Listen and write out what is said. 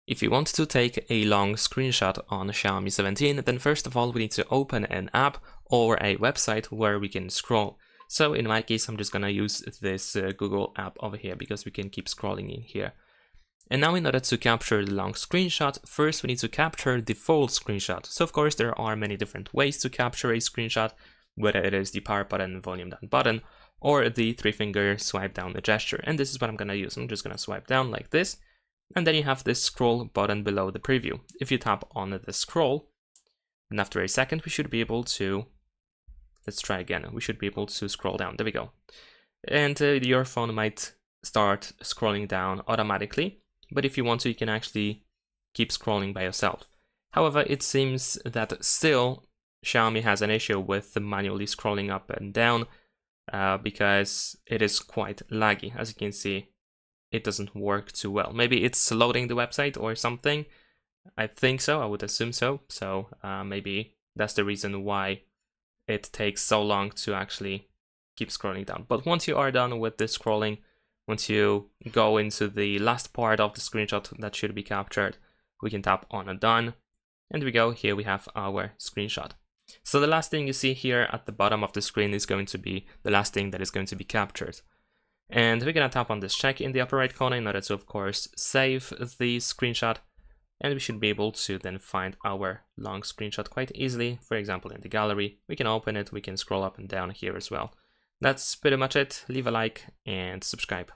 If you want to take a long screenshot on Xiaomi 17, then first of all we need to open an app or a website where we can scroll. So in my case, I'm just gonna use this Google app over here because we can keep scrolling in here. And now in order to capture the long screenshot, first we need to capture the full screenshot. So of course there are many different ways to capture a screenshot, whether it is the power button, volume down button, or the 3-finger swipe down the gesture. And this is what I'm gonna use. I'm just gonna swipe down like this. And then you have this scroll button below the preview. If you tap on the scroll, and after a second we should be able to, let's try again, we should be able to scroll down, there we go. And your phone might start scrolling down automatically, but if you want to, you can actually keep scrolling by yourself. However, it seems that still Xiaomi has an issue with manually scrolling up and down because it is quite laggy. As you can see, it doesn't work too well. Maybe it's loading the website or something. I think so, I would assume so. So maybe that's the reason why it takes so long to actually keep scrolling down. But once you are done with this scrolling, once you go into the last part of the screenshot that should be captured, we can tap on done. And we go, here we have our screenshot. So the last thing you see here at the bottom of the screen is going to be the last thing that is going to be captured. And we're gonna tap on this check in the upper right corner in order to, of course, save the screenshot. And we should be able to then find our long screenshot quite easily. For example, in the gallery, we can open it, we can scroll up and down here as well. That's pretty much it. Leave a like and subscribe.